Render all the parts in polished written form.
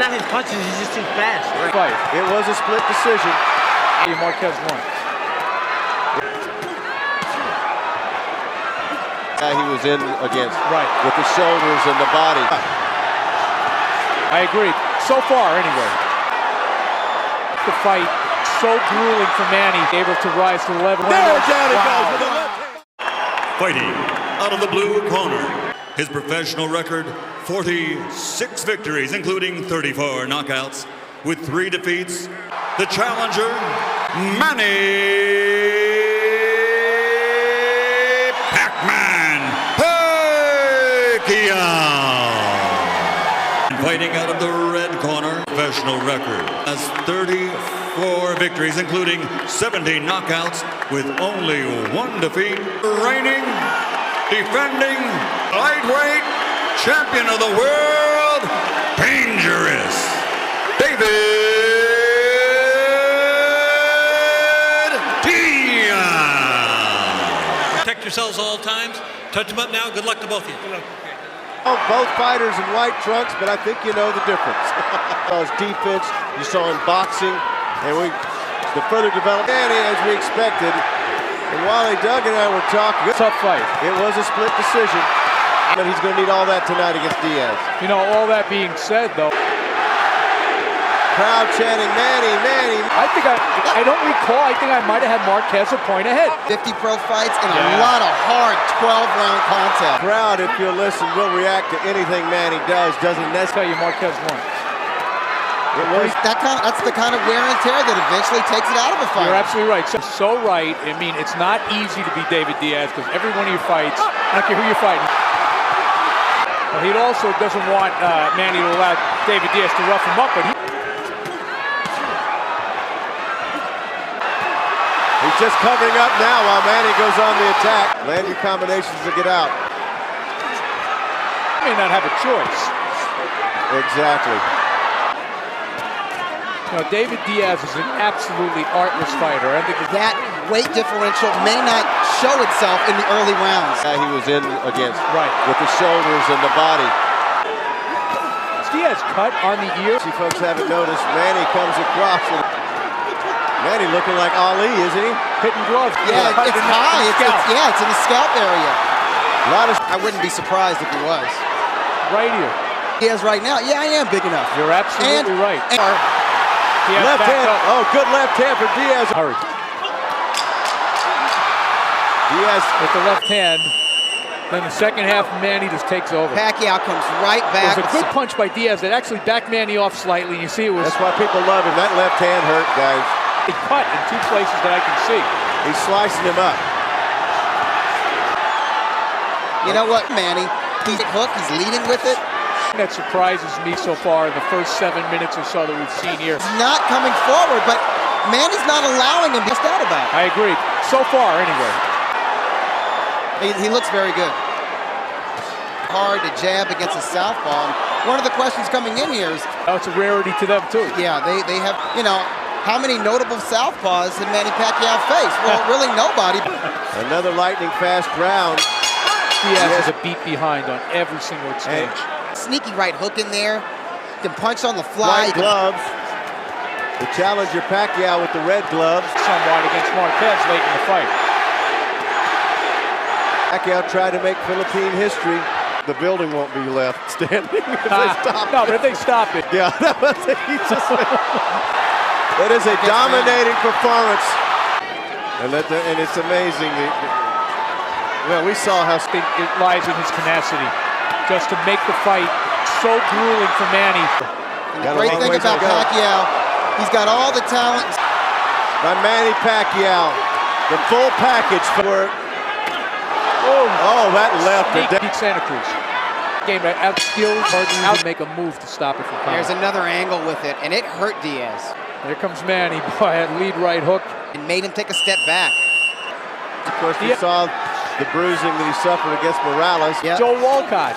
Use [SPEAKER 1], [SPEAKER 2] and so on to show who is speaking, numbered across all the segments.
[SPEAKER 1] not his punches, he's just too fast. Right?
[SPEAKER 2] Fight.
[SPEAKER 3] It was a split decision.
[SPEAKER 2] Marquez won.
[SPEAKER 3] He was in against.
[SPEAKER 2] Right.
[SPEAKER 3] With the shoulders and the body.
[SPEAKER 2] I agree. So far, anyway. The fight so grueling for Manny, able to rise to the level.
[SPEAKER 3] There, Johnny goes with the left hand.
[SPEAKER 4] Fighting out of the blue corner, his professional record, 46 victories, including 34 knockouts, with 3 defeats. The challenger, Manny Pacquiao. Fighting out of the red corner, professional record has 34 victories, including 70 knockouts, with only 1 defeat. Reigning, defending, lightweight champion of the world, dangerous, David Diaz.
[SPEAKER 5] Protect yourselves all times. Touch them up now. Good luck to both of you. Good luck.
[SPEAKER 3] Oh, both fighters in white trunks, but I think you know the difference. His defense, you saw in boxing, and the further development, Manny, as we expected. And Wally Doug and I were talking.
[SPEAKER 2] Tough fight.
[SPEAKER 3] It was a split decision, but he's going to need all that tonight against Diaz.
[SPEAKER 2] You know, all that being said, though,
[SPEAKER 3] crowd chanting, Manny, Manny.
[SPEAKER 2] I don't recall. I think I might have had Marquez a point ahead.
[SPEAKER 6] 50 pro fights and a lot of hard 12-round contact.
[SPEAKER 3] Crowd, if you listen, will react to anything Manny does. Doesn't necessarily.
[SPEAKER 2] Tell you, Marquez won.
[SPEAKER 6] That's the kind of wear and tear that eventually takes it out of a fight.
[SPEAKER 2] You're absolutely right. So right. I mean, it's not easy to be David Diaz because every one of your fights, I don't care who you're fighting. Well, he also doesn't want Manny to allow David Diaz to rough him up, but
[SPEAKER 3] he's just covering up now while Manny goes on the attack. Land your combinations to get out.
[SPEAKER 2] may not have a choice.
[SPEAKER 3] Exactly.
[SPEAKER 2] Now, David Diaz is an absolutely artless fighter. I think
[SPEAKER 6] that weight differential may not show itself in the early rounds.
[SPEAKER 3] He was in against,
[SPEAKER 2] right,
[SPEAKER 3] with the shoulders and the body.
[SPEAKER 2] Is Diaz cut on the ear?
[SPEAKER 3] See, folks haven't noticed, Manny comes across. Manny looking like Ali, isn't he?
[SPEAKER 2] Hitting gloves.
[SPEAKER 6] Yeah, it's high. It's in the scalp area. I wouldn't be surprised if he was.
[SPEAKER 2] Right here.
[SPEAKER 6] Diaz right now. Yeah, I am big enough.
[SPEAKER 2] You're absolutely right.
[SPEAKER 3] Diaz left hand. Up. Oh, good left hand for Diaz.
[SPEAKER 2] Hurry.
[SPEAKER 3] Diaz
[SPEAKER 2] with the left hand. Then the second half, Manny just takes over.
[SPEAKER 6] Pacquiao comes right back.
[SPEAKER 2] It was a good punch by Diaz that actually backed Manny off slightly. You see it was.
[SPEAKER 3] That's why people love him. That left hand hurt, guys.
[SPEAKER 2] He cut in two places that I can see.
[SPEAKER 3] He's slicing him up.
[SPEAKER 6] You know what, Manny? He's hooked. He's leading with it.
[SPEAKER 2] That surprises me so far in the first 7 minutes or so that we've seen here.
[SPEAKER 6] He's not coming forward, but Manny's not allowing him to get out about it.
[SPEAKER 2] I agree. So far, anyway.
[SPEAKER 6] He looks very good. Hard to jab against a southpaw. One of the questions coming in here is...
[SPEAKER 2] Oh, it's a rarity to them, too.
[SPEAKER 6] Yeah, they have, you know, how many notable southpaws did Manny Pacquiao face? Well, really nobody.
[SPEAKER 3] Another lightning-fast round.
[SPEAKER 2] Diaz has a beat behind on every single exchange.
[SPEAKER 6] Sneaky right hook in there. Can punch on the fly.
[SPEAKER 3] White gloves. The challenger Pacquiao with the red gloves.
[SPEAKER 2] Somewhat against Marquez late in the fight.
[SPEAKER 3] Pacquiao tried to make Philippine history. The building won't be left standing if they stop.
[SPEAKER 2] No, but if they stop it.
[SPEAKER 3] Yeah, it is a dominating performance. And it's amazing. Well, we saw how
[SPEAKER 2] it lies in his tenacity. Just to make the fight so grueling for Manny.
[SPEAKER 6] And the great thing about Pacquiao, he's got all the talent.
[SPEAKER 3] By Manny Pacquiao, the full package for. Oh, that left.
[SPEAKER 2] Beat Santa Cruz. Game out skilled, hardly even make a move to stop it from coming.
[SPEAKER 6] There's another angle with it, and it hurt Diaz.
[SPEAKER 2] There comes Manny, boy, that lead right hook.
[SPEAKER 6] And made him take a step back.
[SPEAKER 3] Of course, we saw the bruising that he suffered against Morales.
[SPEAKER 6] Yep.
[SPEAKER 2] Joe Walcott.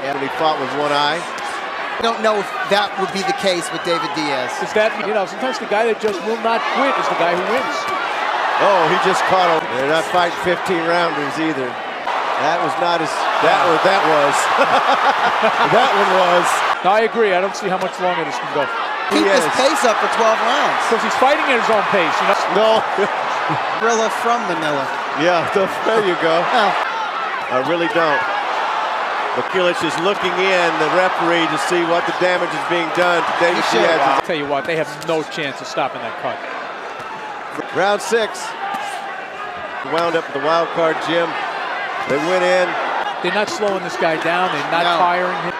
[SPEAKER 3] And he fought with one eye.
[SPEAKER 6] I don't know if that would be the case with David Diaz.
[SPEAKER 2] Is that, you know, sometimes the guy that just will not quit is the guy who wins.
[SPEAKER 3] Oh, he just caught him. They're not fighting 15 rounders either. That was not as, that was. That one was.
[SPEAKER 2] No, I agree. I don't see how much longer this can go.
[SPEAKER 6] Keep this pace up for 12 rounds.
[SPEAKER 2] Because he's fighting at his own pace, you know?
[SPEAKER 3] No.
[SPEAKER 6] Gorilla from Manila.
[SPEAKER 3] Yeah, there you go. I really don't. Mikilich is looking in, the referee, to see what the damage is being done to David Diaz.
[SPEAKER 2] I'll tell you what, they have no chance of stopping that cut.
[SPEAKER 3] Round 6. Wound up at the wild card gym. They went in.
[SPEAKER 2] They're not slowing this guy down. They're not firing him.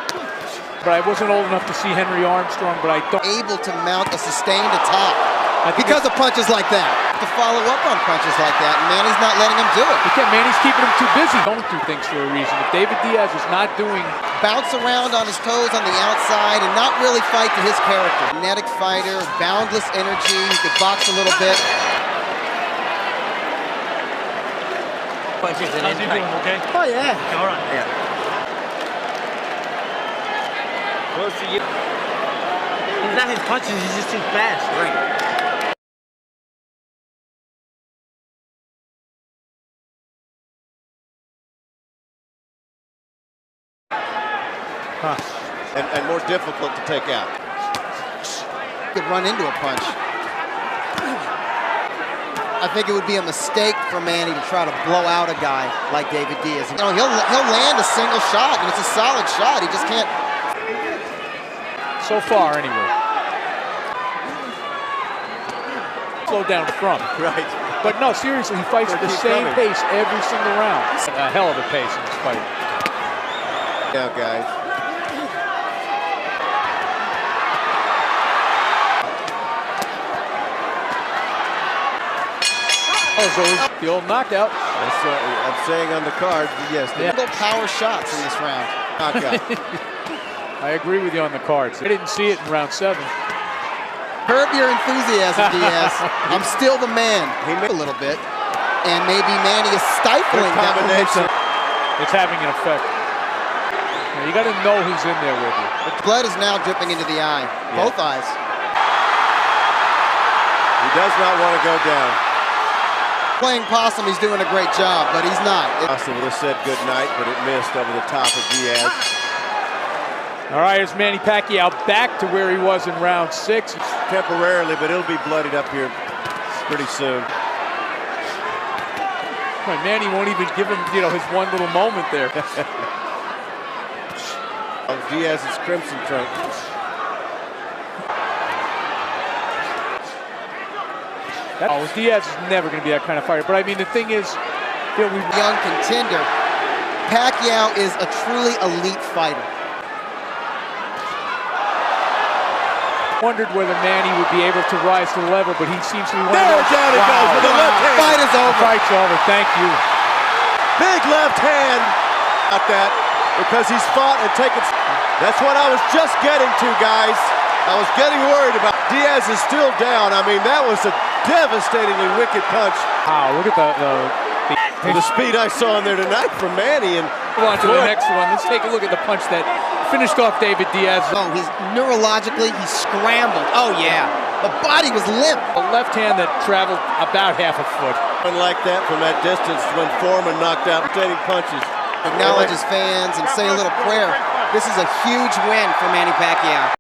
[SPEAKER 2] But I wasn't old enough to see Henry Armstrong, but I don't.
[SPEAKER 6] Able to mount a sustained attack because of punches like that. To follow up on punches like that, and Manny's not letting him do it.
[SPEAKER 2] Again, Manny's keeping him too busy. Don't do things for a reason. If David Diaz is not doing...
[SPEAKER 6] Bounce around on his toes on the outside and not really fight to his character. Kinetic fighter, boundless energy, he could box a little bit.
[SPEAKER 1] Punches and
[SPEAKER 5] How's he doing, okay?
[SPEAKER 6] Oh, yeah.
[SPEAKER 5] All right.
[SPEAKER 1] Yeah. Close to you. He's not his punches, he's just too fast. Right.
[SPEAKER 3] And more difficult to take out.
[SPEAKER 6] Could run into a punch. I think it would be a mistake for Manny to try to blow out a guy like David Diaz. You know, he'll land a single shot, and it's a solid shot. He just can't.
[SPEAKER 2] So far, anyway. Slow down from.
[SPEAKER 3] Right.
[SPEAKER 2] But no, seriously, he fights at the same pace every single round. A hell of a pace in this fight.
[SPEAKER 3] Now, guys.
[SPEAKER 2] Oh, so the old knockout.
[SPEAKER 3] That's what I'm saying on the card. Yes, the
[SPEAKER 6] Little power shots in this round.
[SPEAKER 3] knockout.
[SPEAKER 2] I agree with you on the cards. I didn't see it in round 7.
[SPEAKER 6] Curb your enthusiasm, Diaz. I'm still the man.
[SPEAKER 3] He
[SPEAKER 6] A little bit. And maybe Manny is stifling that
[SPEAKER 3] combination.
[SPEAKER 6] momentum.
[SPEAKER 2] It's having an effect. You got to know who's in there with you.
[SPEAKER 6] The blood is now dripping into the eye. Both eyes.
[SPEAKER 3] He does not want to go down.
[SPEAKER 6] Playing possum, he's doing a great job, but he's not.
[SPEAKER 3] Austin would have said good night, but it missed over the top of Diaz.
[SPEAKER 2] All right, here's Manny Pacquiao back to where he was in round 6.
[SPEAKER 3] Temporarily, but he'll be bloodied up here pretty soon.
[SPEAKER 2] Boy, Manny won't even give him, you know, his one little moment there.
[SPEAKER 3] Diaz's crimson trunk.
[SPEAKER 2] Diaz is never going to be that kind of fighter. But I mean, the thing is, you know,
[SPEAKER 6] Young contender. Pacquiao is a truly elite fighter.
[SPEAKER 2] wondered whether Manny would be able to rise to the level, but he seems to be one
[SPEAKER 3] There,
[SPEAKER 2] of those.
[SPEAKER 3] down it goes with the left hand.
[SPEAKER 6] Fight is over.
[SPEAKER 2] Fight's over. Thank you.
[SPEAKER 3] Big left hand. Got that because he's fought and taken. That's what I was just getting to, guys. I was getting worried about. Diaz is still down. I mean, that was a devastatingly wicked punch.
[SPEAKER 2] Wow, look at
[SPEAKER 3] The speed I saw in there tonight from Manny. And
[SPEAKER 2] Move on to the next one. Let's take a look at the punch that finished off David Diaz.
[SPEAKER 6] Oh, he's neurologically, he scrambled. Oh, yeah. The body was limp.
[SPEAKER 2] A left hand that traveled about half a foot.
[SPEAKER 3] like that from that distance when Foreman knocked out rotating punches.
[SPEAKER 6] Acknowledge his fans and say a little prayer. This is a huge win for Manny Pacquiao.